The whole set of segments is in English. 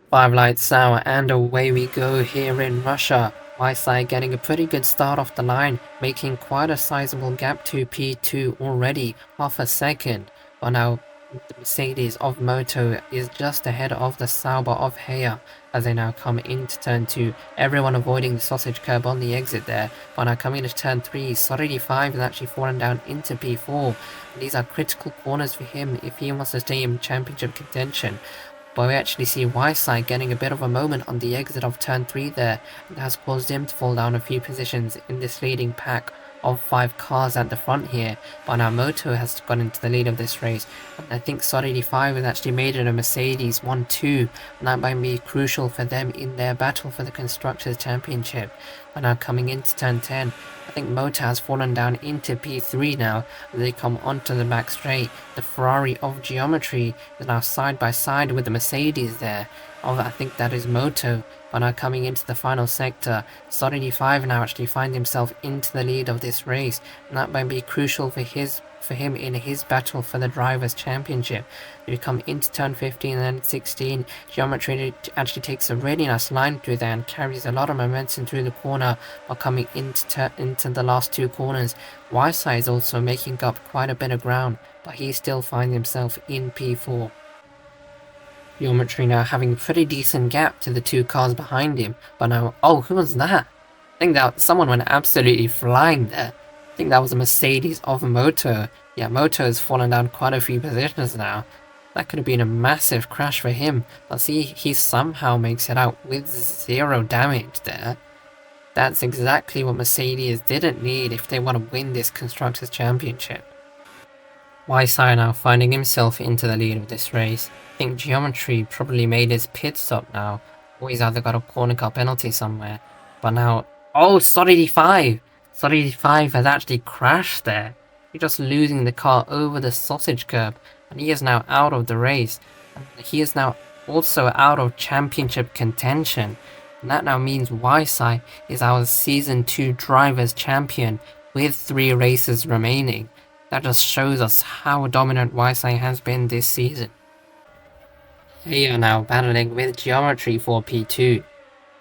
Five lights out and away we go here in Russia. My side getting a pretty good start off the line, making quite a sizable gap to P2 already, half a second. But now the Mercedes of Moto is just ahead of the Sauber of Heya as they now come into turn 2. Everyone avoiding the sausage curb on the exit there. But now coming into turn 3, Solidi 5 is actually fallen down into P4. These are critical corners for him if he wants to stay in championship contention. But we actually see Weissai getting a bit of a moment on the exit of turn 3 there, and has caused him to fall down a few positions in this leading pack of 5 cars at the front here. But now Moto has got into the lead of this race, and I think Solidi 5 has actually made it a Mercedes 1-2, and that might be crucial for them in their battle for the Constructors' Championship. But now coming into turn 10, I think Moto has fallen down into P3 now as they come onto the back straight. The Ferrari of Geometry is now side by side with the Mercedes there. Oh, I think that is Moto. But now coming into the final sector, Solidi 5 now actually finds himself into the lead of this race, and that might be crucial for him in his battle for the Drivers' Championship. We come into turn 15 and then 16, Geometry actually takes a really nice line through there and carries a lot of momentum through the corner, while coming into the last two corners. Weissai is also making up quite a bit of ground, but he still finds himself in P4. Geometry now having a pretty decent gap to the two cars behind him, but now, oh, who was that? I think that someone went absolutely flying there. I think that was a Mercedes of Moto. Yeah, Moto has fallen down quite a few positions now. That could have been a massive crash for him, but see, he somehow makes it out with 0 damage there. That's exactly what Mercedes didn't need if they want to win this Constructors' Championship. Weissai now finding himself into the lead of this race. I think Geometry probably made his pit stop now, or he's either got a corner car penalty somewhere. But now, oh, Solidi 5! Solidi 5 has actually crashed there. He's just losing the car over the sausage curb, and he is now out of the race. And he is now also out of championship contention. And that now means Weissai is our Season 2 Drivers' Champion with 3 races remaining. That just shows us how dominant Weissai has been this season. They are now battling with Geometry for P2,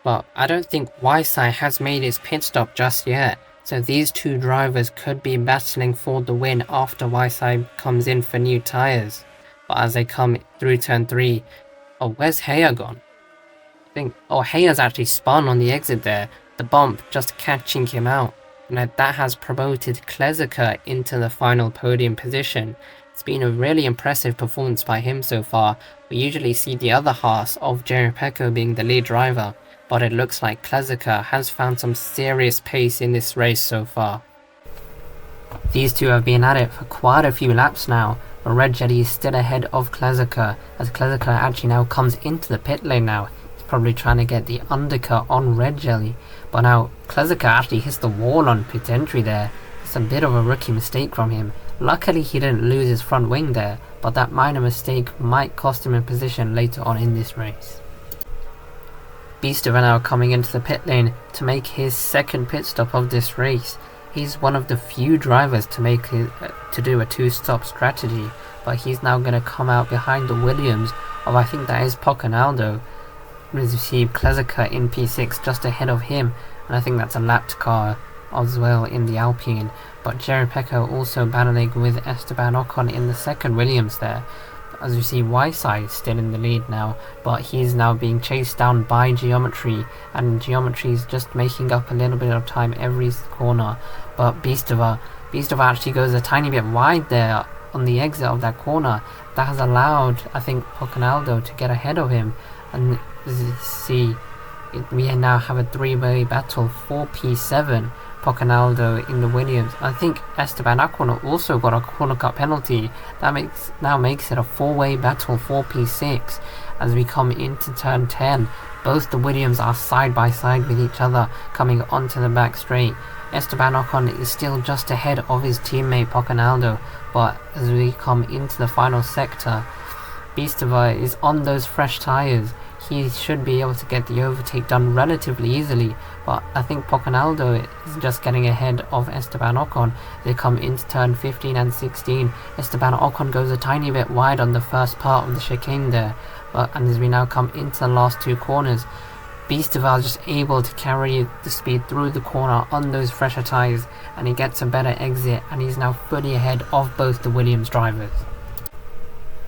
but I don't think Weissai has made his pit stop just yet, so these two drivers could be battling for the win after Weissai comes in for new tyres. But as they come through turn 3, oh, where's Heya gone? I think, oh, Heya's actually spun on the exit there, the bump just catching him out. And that has promoted Klezika into the final podium position. It's been a really impressive performance by him so far. We usually see the other half of Jerry Pecco being the lead driver, but it looks like Klezika has found some serious pace in this race so far. These two have been at it for quite a few laps now, but Red Jetty is still ahead of Klezika, as Klezika actually now comes into the pit lane now. Probably trying to get the undercut on Red Jelly, but now Klezika actually hits the wall on pit entry there. It's a bit of a rookie mistake from him. Luckily he didn't lose his front wing there, but that minor mistake might cost him a position later on in this race. Beaster now coming into the pit lane to make his second pit stop of this race. He's one of the few drivers to do a 2-stop strategy, but he's now going to come out behind the Williams of, I think that is Pocanaldo. We see Klezika in P6 just ahead of him, and I think that's a lapped car as well in the Alpine. But Jerry Pecco also battling with Esteban Ocon in the second Williams there. As you see, Weissai is still in the lead now, but he's now being chased down by Geometry, and Geometry is just making up a little bit of time every corner. But Beastova actually goes a tiny bit wide there on the exit of that corner. That has allowed, I think, Pocanaldo to get ahead of him. And as you see, we now have a 3-way battle for P7. Pocanaldo in the Williams. I think Esteban Ocon also got a corner cut penalty. That now makes it a 4-way battle for P6. As we come into turn 10, both the Williams are side by side with each other coming onto the back straight. Esteban Ocon is still just ahead of his teammate Pocanaldo, but as we come into the final sector, Beastova is on those fresh tyres. he should be able to get the overtake done relatively easily, but I think Pocanaldo is just getting ahead of Esteban Ocon. They come into turn 15 and 16. Esteban Ocon goes a tiny bit wide on the first part of the chicane there, and as we now come into the last two corners, Beastival is just able to carry the speed through the corner on those fresher tyres, and he gets a better exit, and he's now fully ahead of both the Williams drivers.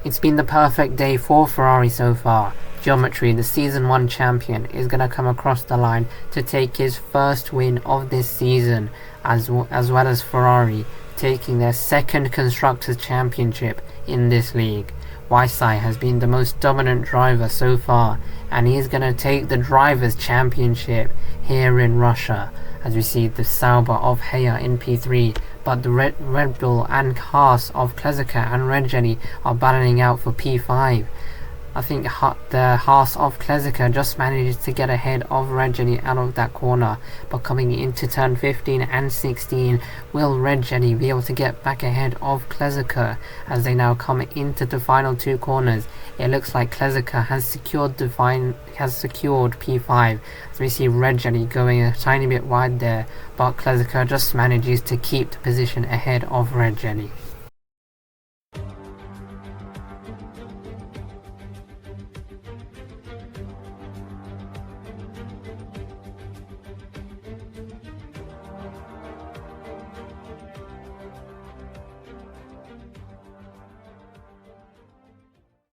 It's been the perfect day for Ferrari so far. Geometry, the Season 1 champion, is going to come across the line to take his first win of this season, as well as Ferrari taking their second Constructors' Championship in this league. Weissai has been the most dominant driver so far, and he's going to take the Drivers' Championship here in Russia, as we see the Sauber of Heyer in P3, but the Red Bull and Haas of Klezica and Regeni are battling out for P5. I think the Haas of Klezica just managed to get ahead of Regeni out of that corner, but coming into turn 15 and 16, will Regeni be able to get back ahead of Klezica as they now come into the final two corners? It looks like Klezica has secured P5, as we see Regeni going a tiny bit wide there, but Klezica just manages to keep the position ahead of Regeni.